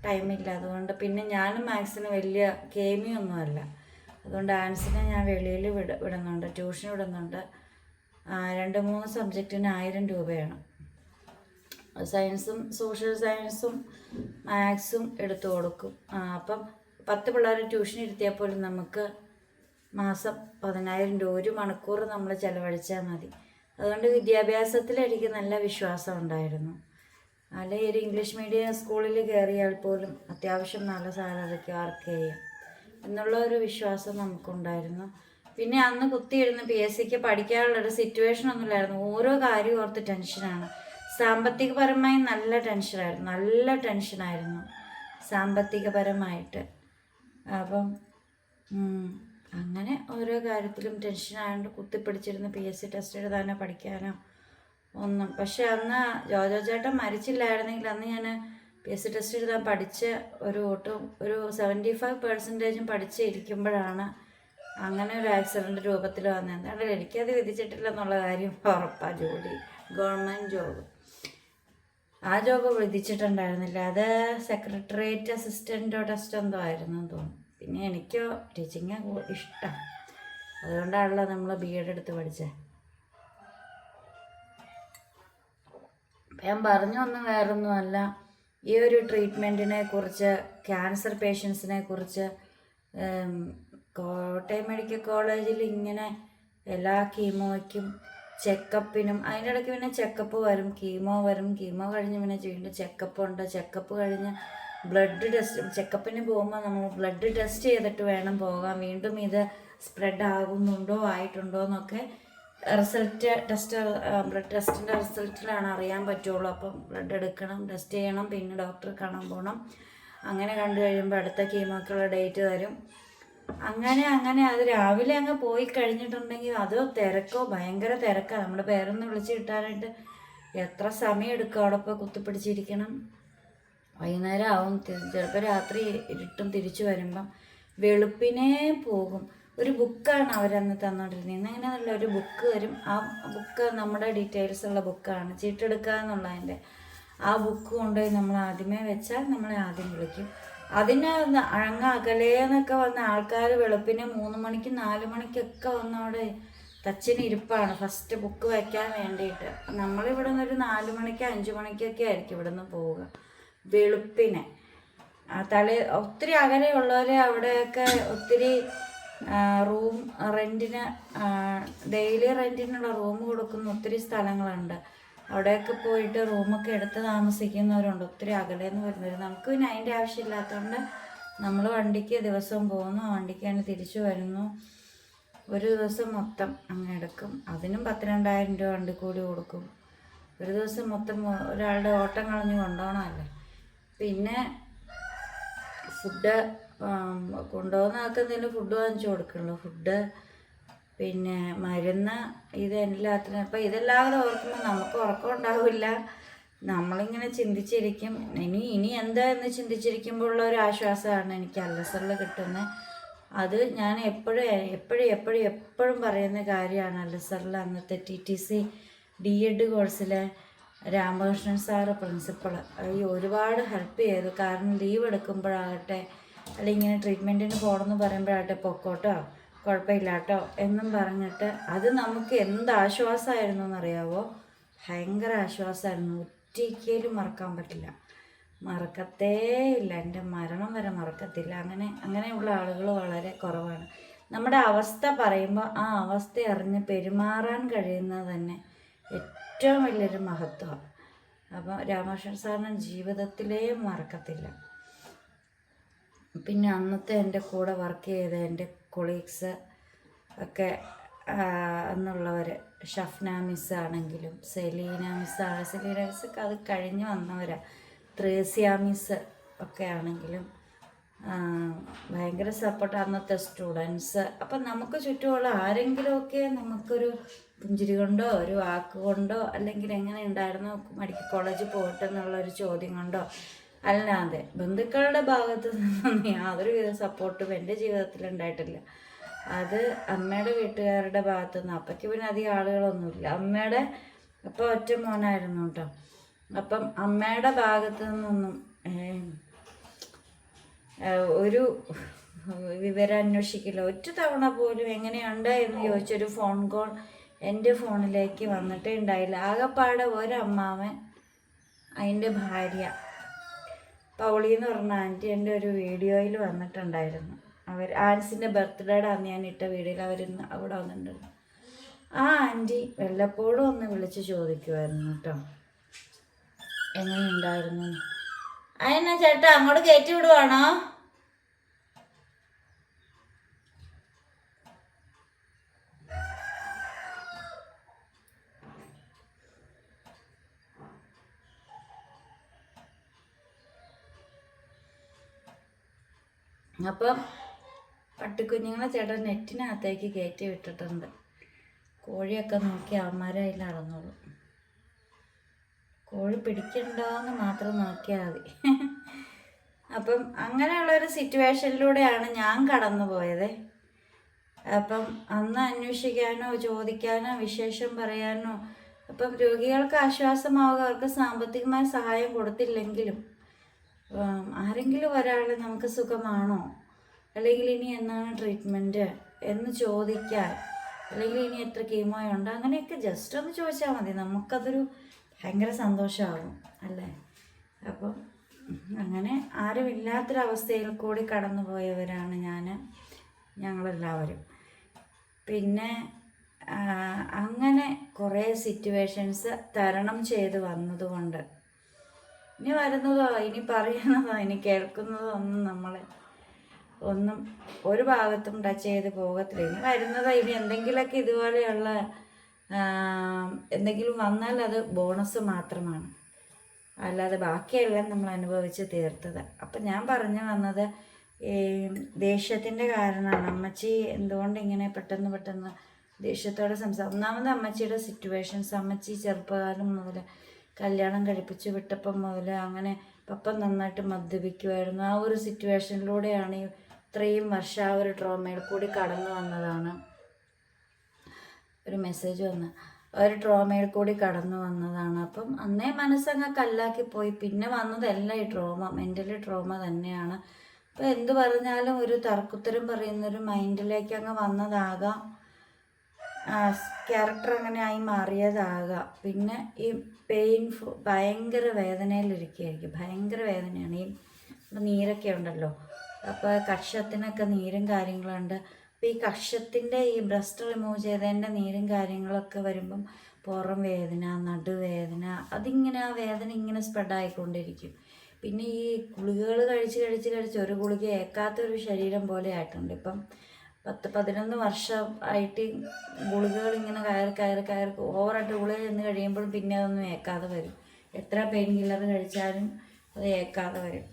ടൈമില്ല. അതുകൊണ്ട് പിന്നെ ഞാനും മാത്സിന് വലിയ കേമിയൊന്നുമല്ല. അതുകൊണ്ട് ആൻസിനെ ഞാൻ വെളിയിൽ വിടുന്നുണ്ട്, ട്യൂഷൻ വിടുന്നുണ്ട്. 2-3 സബ്ജക്റ്റിന് 1000 രൂപയാണ്. സയൻസും സോഷ്യൽ സയൻസും മാത്സും എടുത്തു കൊടുക്കും. അപ്പം 10 പിള്ളേർ ട്യൂഷൻ ഇരുത്തിയാൽ പോലും നമുക്ക് മാസം 10000 രൂപ 1 മണിക്കൂർ നമ്മൾ ചിലവഴിച്ചാൽ മതി. അതുകൊണ്ട് വിദ്യാഭ്യാസത്തിൽ എനിക്ക് നല്ല വിശ്വാസം ഉണ്ടായിരുന്നു. അല്ലെങ്കിൽ ഒരു ഇംഗ്ലീഷ് മീഡിയം സ്കൂളിൽ കയറിയാൽ പോലും അത്യാവശ്യം നല്ല സാലറിക്ക് വർക്ക് ചെയ്യാം എന്നുള്ള ഒരു വിശ്വാസം നമുക്കുണ്ടായിരുന്നു. പിന്നെ അന്ന് കുത്തിയിരുന്ന് PSCക്ക് പഠിക്കാനുള്ളൊരു സിറ്റുവേഷൻ ഒന്നുമില്ലായിരുന്നു. ഓരോ കാര്യം ഓർത്ത് ടെൻഷനാണ്. സാമ്പത്തികപരമായി നല്ല ടെൻഷനായിരുന്നു സാമ്പത്തികപരമായിട്ട്. അപ്പം അങ്ങനെ ഓരോ കാര്യത്തിലും ടെൻഷനായതുകൊണ്ട് കുത്തിപ്പിടിച്ചിരുന്ന് PSC ടെസ്റ്റ് എഴുതാനോ പഠിക്കാനോ ഒന്നും. പക്ഷെ അന്ന് ജോജോ ചേട്ടൻ മരിച്ചില്ലായിരുന്നെങ്കിൽ അന്ന് ഞാൻ PSC ടെസ്റ്റ് എഴുതാൻ പഠിച്ച് ഒരു 75% പഠിച്ചിരിക്കുമ്പോഴാണ് അങ്ങനെ ഒരു ആക്സിഡൻ്റ് രൂപത്തിൽ വന്നത്. എന്തായാലും എനിക്കത് വിധിച്ചിട്ടില്ല എന്നുള്ള കാര്യം ഉറപ്പാണ്. ജോലി ഗവൺമെൻറ് ജോബ്, ആ ജോബ് വിധിച്ചിട്ടുണ്ടായിരുന്നില്ല. അത് സെക്രട്ടേറിയറ്റ് അസിസ്റ്റൻ്റോ ടെസ്റ്റ് എന്തോ ആയിരുന്നു തോന്നുന്നു. പിന്നെ എനിക്ക് ടീച്ചിങ് ഇഷ്ടം, അതുകൊണ്ടാണല്ലോ നമ്മൾ BEd എടുത്ത് പഠിച്ചത്. ഞാൻ പറഞ്ഞൊന്നും വേറൊന്നുമല്ല, ഈ ഒരു ട്രീറ്റ്മെൻറ്റിനെ കുറിച്ച്, ക്യാൻസർ പേഷ്യൻസിനെ കുറിച്ച് കോട്ടയം മെഡിക്കൽ കോളേജിൽ ഇങ്ങനെ എല്ലാ കീമോയ്ക്കും ചെക്കപ്പിനും അതിൻ്റെ ഇടയ്ക്ക് പിന്നെ ചെക്കപ്പ് വരും, കീമോ കഴിഞ്ഞ് പിന്നെ വീണ്ടും ചെക്കപ്പ് ഉണ്ട്. ചെക്കപ്പ് കഴിഞ്ഞ് ബ്ലഡ് ടെസ്റ്റ്, ചെക്കപ്പിന് പോകുമ്പോൾ നമ്മൾ ബ്ലഡ് ടെസ്റ്റ് ചെയ്തിട്ട് വേണം പോകാൻ. വീണ്ടും ഇത് സ്പ്രെഡ് ആയിട്ടുണ്ടോ എന്നൊക്കെ ബ്ലഡ് ടെസ്റ്റിൻ്റെ റിസൾട്ടിലാണ് അറിയാൻ പറ്റുള്ളൂ. അപ്പം ബ്ലഡ് എടുക്കണം, ടെസ്റ്റ് ചെയ്യണം, പിന്നെ ഡോക്ടറെ കാണാൻ പോകണം. അങ്ങനെ കണ്ടു കഴിയുമ്പോൾ അടുത്ത കീമോക്കുള്ള ഡേറ്റ് തരും. അങ്ങനെ അത് രാവിലെ അങ്ങ് പോയി കഴിഞ്ഞിട്ടുണ്ടെങ്കിൽ അതോ ഭയങ്കര തിരക്കാണ്. നമ്മുടെ പേരൊന്ന് വിളിച്ച് കിട്ടാനായിട്ട് എത്ര സമയം എടുക്കും അവിടെ പോയി കുത്തിപ്പിടിച്ചിരിക്കണം. വൈകുന്നേരം ആവും, ചിലപ്പോൾ രാത്രി ഇരുട്ടും. തിരിച്ചു വരുമ്പം വെളുപ്പിനേ പോകും. ഒരു ബുക്കാണ് അവരന്ന് തന്നോണ്ടിരുന്നത്. ഇന്നങ്ങനെയല്ല, ഒരു ബുക്ക് വരും. ആ ബുക്ക് നമ്മുടെ ഡീറ്റെയിൽസ് ഉള്ള ബുക്കാണ്, ചീട്ടെടുക്കുക എന്നുള്ളതിൻ്റെ. ആ ബുക്ക് കൊണ്ടുപോയി നമ്മൾ ആദ്യമേ വെച്ചാൽ നമ്മളെ ആദ്യം വിളിക്കും. അതിന് അകലേന്നൊക്കെ വന്ന ആൾക്കാർ വെളുപ്പിനെ 3 മണിക്ക് 4 മണിക്കൊക്കെ വന്നവിടെ തച്ചിനിരിപ്പാണ് ഫസ്റ്റ് ബുക്ക് വയ്ക്കാൻ വേണ്ടിയിട്ട്. നമ്മളിവിടെ നിന്ന് ഒരു 4 മണിക്ക് 5 മണിക്കൊക്കെ ആയിരിക്കും ഇവിടെ നിന്ന് പോവുക വെളുപ്പിനെ. ഒത്തിരി അകലെയുള്ളവർ അവിടെയൊക്കെ ഒത്തിരി റൂം റെൻറ്റിന്, ഡെയിലി റെൻറ്റിനുള്ള റൂം കൊടുക്കുന്ന ഒത്തിരി സ്ഥലങ്ങളുണ്ട്. അവിടെയൊക്കെ പോയിട്ട് റൂമൊക്കെ എടുത്ത് താമസിക്കുന്നവരുണ്ട്, ഒത്തിരി അകലെന്ന് വരുന്നവർ. നമുക്ക് പിന്നെ അതിൻ്റെ ആവശ്യമില്ലാത്തതുകൊണ്ട് നമ്മൾ വണ്ടിക്ക് ദിവസവും പോകുന്നു, വണ്ടിക്ക് തന്നെ തിരിച്ചു വരുന്നു. ഒരു ദിവസം മൊത്തം അങ്ങ് എടുക്കും. അതിനും 10,000-2000 രൂപ വണ്ടി കൂടി കൊടുക്കും. ഒരു ദിവസം മൊത്തം ഒരാളുടെ ഓട്ടം കളഞ്ഞ് കൊണ്ടുപോകണമല്ലേ. പിന്നെ ഫുഡ് കൊണ്ടുപോകുന്ന ആൾക്കെന്തെങ്കിലും ഫുഡ് വാങ്ങിച്ചു കൊടുക്കുള്ളൂ. ഫുഡ്, പിന്നെ മരുന്ന്, ഇതെല്ലാത്തിനും. അപ്പം ഇതെല്ലാം കൂടെ ഓർക്കുമ്പോൾ നമുക്ക് ഉറക്കം ഉണ്ടാവില്ല. നമ്മളിങ്ങനെ ചിന്തിച്ചിരിക്കും, ഇനി എന്താ എന്ന് ചിന്തിച്ചിരിക്കുമ്പോൾ ഉള്ള ഒരു ആശ്വാസമാണ് എനിക്ക് അൽസറിൽ കിട്ടുന്നത്. അത് ഞാൻ എപ്പോഴും പറയുന്ന കാര്യമാണ്. അൽസറിൽ അന്നത്തെ TTC DEd കോഴ്സിലെ രാമകൃഷ്ണൻ സാറ് പ്രിൻസിപ്പൾ ഒരുപാട് ഹെൽപ്പ് ചെയ്തു. കാരണം ലീവ് എടുക്കുമ്പോഴാകട്ടെ, അല്ലെങ്കിൽ ഇങ്ങനെ ട്രീറ്റ്മെൻറ്റിന് പോകണമെന്ന് പറയുമ്പോഴാകട്ടെ, പൊക്കോട്ടോ കുഴപ്പമില്ല കേട്ടോ എന്നും പറഞ്ഞിട്ട് അത് നമുക്ക് എന്ത് ആശ്വാസമായിരുന്നു എന്നറിയാവോ? ഭയങ്കര ആശ്വാസമായിരുന്നു. ഒരിക്കലും മറക്കാൻ പറ്റില്ല, മറക്കത്തേ ഇല്ല, എൻ്റെ മരണം വരെ മറക്കത്തില്ല. അങ്ങനെയുള്ള ആളുകൾ വളരെ കുറവാണ്. നമ്മുടെ അവസ്ഥ പറയുമ്പോൾ ആ അവസ്ഥ അറിഞ്ഞ് പെരുമാറാൻ കഴിയുന്നത് തന്നെ ഏറ്റവും വലിയൊരു മഹത്വമാണ്. അപ്പോൾ രാമകൃഷ്ണൻ സാറിന് ജീവിതത്തിലേ മറക്കത്തില്ല. പിന്നെ അന്നത്തെ എൻ്റെ കൂടെ വർക്ക് ചെയ്ത എൻ്റെ കൊളീഗ്സ് ഒക്കെ എന്നുള്ളവർ, ഷഫ്ന മിസ് ആണെങ്കിലും സെലീന മിസ്സൊക്കെ അത് കഴിഞ്ഞ് വന്നവരാണ്. ത്രേസ്യ മിസ് ഒക്കെ ആണെങ്കിലും ഭയങ്കര സപ്പോർട്ട് അന്നത്തെ സ്റ്റുഡൻസ്. അപ്പം നമുക്ക് ചുറ്റുമുള്ള ആരെങ്കിലുമൊക്കെ നമുക്കൊരു പുഞ്ചിരി കൊണ്ടോ ഒരു വാക്ക് കൊണ്ടോ അല്ലെങ്കിൽ എങ്ങനെ ഉണ്ടായിരുന്നു മെഡിക്കൽ കോളേജിൽ പോയിട്ടെന്നുള്ളൊരു ചോദ്യം കൊണ്ടോ അല്ലാതെ ബന്ധുക്കളുടെ ഭാഗത്ത് നിന്നൊന്നും യാതൊരുവിധ സപ്പോർട്ടും എൻ്റെ ജീവിതത്തിൽ ഉണ്ടായിട്ടില്ല. അത് അമ്മയുടെ വീട്ടുകാരുടെ ഭാഗത്തു നിന്ന്. അപ്പയ്ക്ക് പിന്നെ അധികം ആളുകളൊന്നുമില്ല. അമ്മയുടെ അപ്പം ഒറ്റ മോനായിരുന്നു കേട്ടോ. അപ്പം അമ്മയുടെ ഭാഗത്തു നിന്നൊന്നും ഒരു വിവരം അന്വേഷിക്കില്ല. ഒറ്റ തവണ പോലും എങ്ങനെയുണ്ട് എന്ന് ചോദിച്ചൊരു ഫോൺ കോൾ എൻ്റെ ഫോണിലേക്ക് വന്നിട്ടേ ഉണ്ടായില്ല. ആകെപ്പാടെ ഒരമ്മാവൻ, അതിൻ്റെ ഭാര്യ പൗളി എന്ന് പറഞ്ഞ ആൻറ്റി എൻ്റെ ഒരു വീഡിയോയിൽ വന്നിട്ടുണ്ടായിരുന്നു. ആൻസിൻ്റെ ബർത്ത്ഡേയുടെ അന്ന് ഞാൻ ഇട്ട വീഡിയോയിൽ അവിടെ വന്നിട്ടുണ്ടായിരുന്നു. ആ ആൻറ്റി വല്ലപ്പോഴും ഒന്ന് വിളിച്ച് ചോദിക്കുമായിരുന്നു കേട്ടോ എങ്ങനെയുണ്ടായിരുന്നു. അതിനാ ചേട്ടാ അങ്ങോട്ട് കയറ്റി വിടുവാണോ? അപ്പം പട്ടിക്കുഞ്ഞുങ്ങളെ ചേട്ടൻ നെറ്റിനകത്തേക്ക് കയറ്റി വിട്ടിട്ടുണ്ട്. കോഴിയൊക്കെ നോക്കി അവന്മാരെ അതിൽ നടന്നോളൂ. കോഴി പിടിക്കണ്ടെന്ന് മാത്രം നോക്കിയാൽ മതി. അപ്പം അങ്ങനെയുള്ളൊരു സിറ്റുവേഷനിലൂടെയാണ് ഞാൻ കടന്നു പോയത്. അപ്പം അന്ന് അന്വേഷിക്കാനോ ചോദിക്കാനോ വിശേഷം പറയാനോ, അപ്പം രോഗികൾക്ക് ആശ്വാസമാവുക, അവർക്ക് സാമ്പത്തികമായ സഹായം കൊടുത്തില്ലെങ്കിലും ആരെങ്കിലും ഒരാൾ നമുക്ക് സുഖമാണോ, അല്ലെങ്കിൽ ഇനി എന്നാണ് ട്രീറ്റ്മെൻറ്റ് എന്ന് ചോദിക്കാൻ, അല്ലെങ്കിൽ ഇനി എത്ര കീമോയുണ്ട്, അങ്ങനെയൊക്കെ ജസ്റ്റ് ഒന്ന് ചോദിച്ചാൽ മതി. നമുക്കതൊരു ഭയങ്കര സന്തോഷമാകും അല്ലേ. അപ്പം അങ്ങനെ ആരുമില്ലാത്തൊരവസ്ഥയിൽ കൂടി കടന്നു പോയവരാണ് ഞങ്ങളെല്ലാവരും. പിന്നെ അങ്ങനെ കുറേ സിറ്റുവേഷൻസ് തരണം ചെയ്ത് വന്നതുകൊണ്ട് ഇനി വരുന്നതോ ഇനി പറയുന്നതോ ഇനി കേൾക്കുന്നതോ ഒന്നും ഒരു ഭാഗത്തും ടച്ച് ചെയ്ത് പോകത്തില്ല. ഇനി വരുന്നതോ ഇനി എന്തെങ്കിലുമൊക്കെ ഇതുപോലെയുള്ള എന്തെങ്കിലും വന്നാൽ അത് ബോണസ് മാത്രമാണ്, അല്ലാതെ ബാക്കിയെല്ലാം നമ്മൾ അനുഭവിച്ച് തീർത്തത്. അപ്പം ഞാൻ പറഞ്ഞു വന്നത് ഈ ദേഷ്യത്തിൻ്റെ കാരണമാണ്. അമ്മച്ചി എന്തുകൊണ്ട് ഇങ്ങനെ പെട്ടെന്ന് ദേഷ്യത്തോടെ ഒന്നാമത് അമ്മച്ചിയുടെ സിറ്റുവേഷൻസ്. അമ്മച്ചി ചെറുപ്പകാലം മുതൽ കല്യാണം കഴിപ്പിച്ച് വിട്ടപ്പം മുതൽ അങ്ങനെ പപ്പ നന്നായിട്ട് മദ്യപിക്കുമായിരുന്നു. ആ ഒരു സിറ്റുവേഷനിലൂടെയാണ് ഇത്രയും വർഷം ആ ഒരു ട്രോമയിൽ കൂടി കടന്നു വന്നതാണ്. ഒരു മെസ്സേജ് വന്ന് ഒരു ട്രോമയിൽ കൂടി കടന്നു വന്നതാണ്. അപ്പം അന്നേ മനസ്സങ്ങ് കല്ലാക്കി പോയി. പിന്നെ വന്നതെല്ലാം ഈ ട്രോമ, മെൻ്റൽ ട്രോമ തന്നെയാണ്. അപ്പോൾ എന്ത് പറഞ്ഞാലും ഒരു തർക്കുത്തരം പറയുന്നൊരു മൈൻഡിലേക്ക് അങ്ങ് വന്നതാകാം, ക്യാരക്ടർ അങ്ങനെ ആയി മാറിയതാകാം. പിന്നെ ഈ ഭയങ്കര വേദനയിലിരിക്കുകയായിരിക്കും. ഭയങ്കര വേദനയാണ്. ഈ നീരൊക്കെ ഉണ്ടല്ലോ, അപ്പോൾ കക്ഷത്തിനൊക്കെ നീരും കാര്യങ്ങളുണ്ട്. അപ്പോൾ ഈ കക്ഷത്തിൻ്റെ ഈ ബ്രസ്റ്റ് റിമൂവ് ചെയ്തതിൻ്റെ നീരും കാര്യങ്ങളൊക്കെ വരുമ്പം പുറം വേദന, നടുവേദന, അതിങ്ങനെ ആ വേദന ഇങ്ങനെ സ്പ്രെഡായിക്കൊണ്ടിരിക്കും. പിന്നെ ഈ ഗുളികകൾ കഴിച്ച് ഒരു ഗുളിക ഏക്കാത്തൊരു ശരീരം പോലെ ആയിട്ടുണ്ട്. ഇപ്പം 10-11 വർഷം ആയിട്ട് ഗുളികകൾ ഇങ്ങനെ കയറി ഓവറായിട്ട് ഗുളിക ചെന്ന് കഴിയുമ്പോൾ പിന്നെ അതൊന്നും ഏക്കാതെ വരും. എത്ര പെയിൻ കില്ലർ കഴിച്ചാലും അത് ഏക്കാതെ വരും.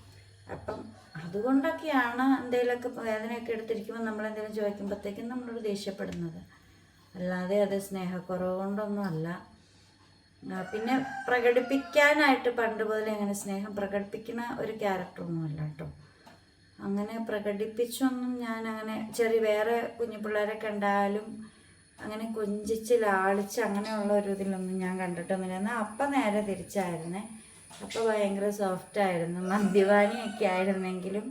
അപ്പം അതുകൊണ്ടൊക്കെയാണ് എന്തെങ്കിലുമൊക്കെ വേദനയൊക്കെ എടുത്തിരിക്കുമ്പോൾ നമ്മളെന്തെങ്കിലും ചോദിക്കുമ്പോഴത്തേക്കും നമ്മളോട് ദേഷ്യപ്പെടുന്നത്, അല്ലാതെ അത് സ്നേഹക്കുറവ് കൊണ്ടൊന്നും അല്ല. പിന്നെ പ്രകടിപ്പിക്കാനായിട്ട് പണ്ട് മുതലേ അങ്ങനെ സ്നേഹം പ്രകടിപ്പിക്കുന്ന ഒരു ക്യാരക്ടറൊന്നുമല്ല കേട്ടോ. അങ്ങനെ പ്രകടിപ്പിച്ചൊന്നും ഞാൻ അങ്ങനെ വേറെ കുഞ്ഞു പിള്ളേരൊക്കെ ഉണ്ടായാലും അങ്ങനെ കൊഞ്ചിച്ച് ലാളിച്ച് അങ്ങനെയുള്ള ഒരു ഇതിലൊന്നും ഞാൻ കണ്ടിട്ടൊന്നുമില്ല. എന്നാൽ അപ്പം നേരെ തിരിച്ചായിരുന്നേ. അപ്പോൾ ഭയങ്കര സോഫ്റ്റായിരുന്നു. മദ്യപാനിയൊക്കെ ആയിരുന്നെങ്കിലും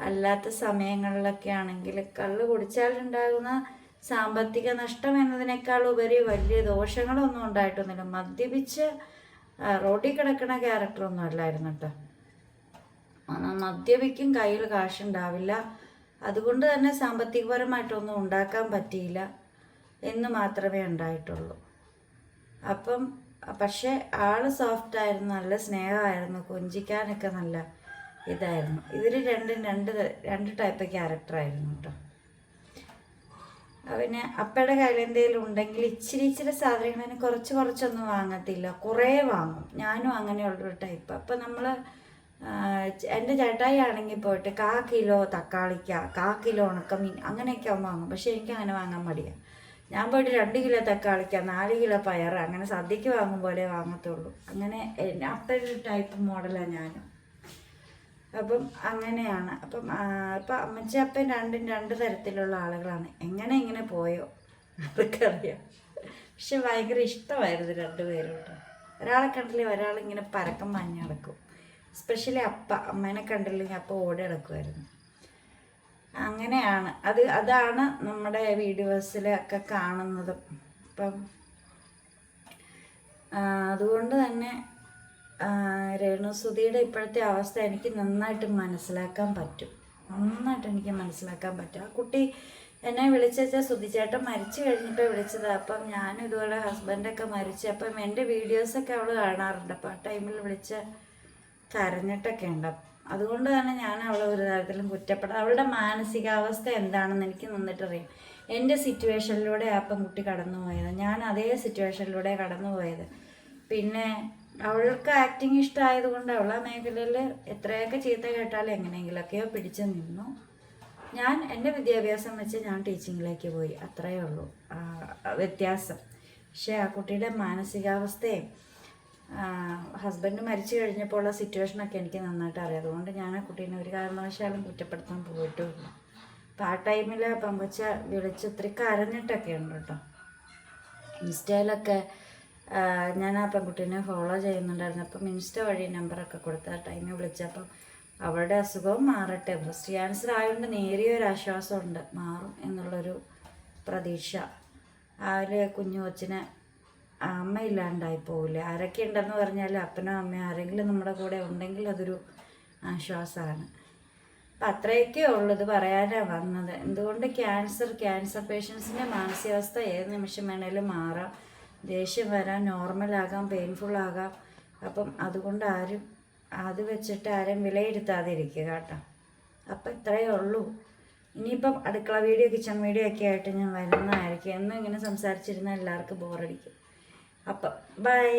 അല്ലാത്ത സമയങ്ങളിലൊക്കെ ആണെങ്കിൽ കള്ള് കുടിച്ചാലുണ്ടാകുന്ന സാമ്പത്തിക നഷ്ടം എന്നതിനേക്കാൾ ഉപരി വലിയ ദോഷങ്ങളൊന്നും ഉണ്ടായിട്ടൊന്നുമില്ല. മദ്യപിച്ച് റോഡിൽ കിടക്കണ ക്യാരക്ടറൊന്നും അല്ലായിരുന്നു കേട്ടോ. മദ്യപിക്കും, കയ്യിൽ കാശുണ്ടാവില്ല, അതുകൊണ്ട് തന്നെ സാമ്പത്തികപരമായിട്ടൊന്നും ഉണ്ടാക്കാൻ പറ്റിയില്ല എന്ന് മാത്രമേ ഉണ്ടായിട്ടുള്ളൂ. അപ്പം പക്ഷേ ആള് സോഫ്റ്റായിരുന്നു, നല്ല സ്നേഹമായിരുന്നു, കൊഞ്ചിക്കാനൊക്കെ നല്ല ഇതായിരുന്നു. ഇവർ രണ്ട് ടൈപ്പ് ക്യാരക്ടറായിരുന്നു കേട്ടോ. പിന്നെ അപ്പയുടെ കയ്യിൽ എന്തെങ്കിലും ഉണ്ടെങ്കിൽ ഇച്ചിരി സാധനങ്ങൾ കുറച്ചൊന്നും വാങ്ങത്തില്ല, കുറേ വാങ്ങും. ഞാനും അങ്ങനെയുള്ളൊരു ടൈപ്പ്. അപ്പം നമ്മൾ എൻ്റെ ചേട്ടായി ആണെങ്കിൽ പോയിട്ട് 1/4 കിലോ തക്കാളിക്ക, 1/4 കിലോ ഉണക്കമീൻ അങ്ങനെയൊക്കെ വാങ്ങും. പക്ഷേ എനിക്ക് അങ്ങനെ വാങ്ങാൻ മടിയാണ്. ഞാൻ പോയിട്ട് 2 കിലോ തക്കാളിക്ക, 4 കിലോ പയർ അങ്ങനെ സദ്യക്ക് വാങ്ങും പോലെ വാങ്ങത്തുള്ളൂ. അങ്ങനെ അപ്പയുടെ ടൈപ്പ് മോഡലാണ് ഞാനും. അപ്പം അങ്ങനെയാണ്. അപ്പം അമ്മച്ചി അപ്പൻ രണ്ട് തരത്തിലുള്ള ആളുകളാണ്. ഇങ്ങനെ പോയോ അതൊക്കെ അറിയാം. പക്ഷെ ഭയങ്കര ഇഷ്ടമായിരുന്നു രണ്ടുപേരും കേട്ടോ. ഒരാളെ കണ്ടില്ലേ ഒരാളിങ്ങനെ പരക്കം മഞ്ഞ് നടക്കും. എസ്പെഷ്യലി അമ്മേനെ കണ്ടില്ലെങ്കിൽ അപ്പ ഓടി നടക്കുമായിരുന്നു. അങ്ങനെയാണ് അതാണ് നമ്മുടെ വീഡിയോസിലൊക്കെ കാണുന്നത്. അപ്പം അതുകൊണ്ട് തന്നെ രേണുസുധിയുടെ ഇപ്പോഴത്തെ അവസ്ഥ എനിക്ക് നന്നായിട്ട് മനസ്സിലാക്കാൻ പറ്റും. ആ കുട്ടി എന്നെ വിളിച്ചാൽ സുധിച്ചേട്ടൻ മരിച്ചു കഴിഞ്ഞിട്ട് വിളിച്ചതാണ്. അപ്പം ഞാനും ഇതുപോലെ ഹസ്ബൻഡൊക്കെ മരിച്ചു. അപ്പം എൻ്റെ വീഡിയോസൊക്കെ അവൾ കാണാറുണ്ട്. അപ്പോൾ ആ ടൈമിൽ വിളിച്ച് കരഞ്ഞിട്ടൊക്കെ ഉണ്ട്. അതുകൊണ്ട് തന്നെ ഞാൻ അവളെ ഒരു തരത്തിലും കുറ്റപ്പെടാം. അവളുടെ മാനസികാവസ്ഥ എന്താണെന്ന് എനിക്ക് നന്നായിട്ടറിയാം. എൻ്റെ സിറ്റുവേഷനിലൂടെ ആ പെൺകുട്ടി കടന്നു പോയത്, ഞാൻ അതേ സിറ്റുവേഷനിലൂടെ കടന്നു പോയത്. പിന്നെ അവൾക്ക് ആക്ടിങ് ഇഷ്ടമായതുകൊണ്ട് അവൾ ആ മേഖലയിൽ എത്രയൊക്കെ ചീത്ത കേട്ടാലും എങ്ങനെയെങ്കിലുമൊക്കെയോ പിടിച്ചു നിന്നു. ഞാൻ എൻ്റെ വിദ്യാഭ്യാസം വെച്ച് ഞാൻ ടീച്ചിങ്ങിലേക്ക് പോയി, അത്രയേ ഉള്ളൂ വ്യത്യാസം. പക്ഷേ ആ കുട്ടിയുടെ മാനസികാവസ്ഥയും ഹസ്ബൻഡ് മരിച്ചു കഴിഞ്ഞപ്പോൾ ഉള്ള സിറ്റുവേഷനൊക്കെ എനിക്ക് നന്നായിട്ട് അറിയാം. അതുകൊണ്ട് ഞാൻ ആ കുട്ടീനെ ഒരു കാരണവശാലും കുറ്റപ്പെടുത്താൻ പോയിട്ടുമില്ല. അപ്പം ആ ടൈമിൽ പമ്പച്ച വിളിച്ച് ഒത്തിരി കരഞ്ഞിട്ടൊക്കെ ഉണ്ട് കേട്ടോ. ഇൻസ്റ്റയിലൊക്കെ ഞാൻ ആ പെൺകുട്ടീനെ ഫോളോ ചെയ്യുന്നുണ്ടായിരുന്നു. അപ്പം ഇൻസ്റ്റ വഴി നമ്പറൊക്കെ കൊടുത്ത് ആ ടൈമിൽ വിളിച്ചപ്പം അവളുടെ അസുഖവും മാറട്ടെ, ബ്രസ്റ്റ് ക്യാൻസർ ആയതുകൊണ്ട് നേരിയൊരാശ്വാസമുണ്ട്, മാറും എന്നുള്ളൊരു പ്രതീക്ഷ. ആ ഒരു കുഞ്ഞു കൊച്ചിന് അമ്മയില്ലാണ്ടായി പോവില്ലേ. ആരൊക്കെ ഉണ്ടെന്ന് പറഞ്ഞാൽ അപ്പനോ അമ്മയോ ആരെങ്കിലും നമ്മുടെ കൂടെ ഉണ്ടെങ്കിൽ അതൊരു ആശ്വാസമാണ്. അപ്പം അത്രയൊക്കെ ഉള്ളത് പറയാനാണ് വന്നത്. എന്തുകൊണ്ട് ക്യാൻസർ പേഷ്യൻസിൻ്റെ മാനസികാവസ്ഥ ഏത് നിമിഷം വേണേലും മാറാം, ദേഷ്യം വരാം, നോർമലാകാം, പെയിൻഫുള്ളാകാം. അപ്പം അതുകൊണ്ട് അത് വെച്ചിട്ട് ആരും വിലയിരുത്താതിരിക്കുക കേട്ടോ. അപ്പം ഇത്രയേ ഉള്ളൂ. ഇനിയിപ്പം അടുക്കള വീഡിയോ, കിച്ചൺ വീഡിയോ ഒക്കെ ആയിട്ട് ഞാൻ വരുന്നതായിരിക്കും. എന്നും ഇങ്ങനെ സംസാരിച്ചിരുന്നാൽ എല്ലാവർക്കും ബോറടിക്കും. അപ്പം ബൈ.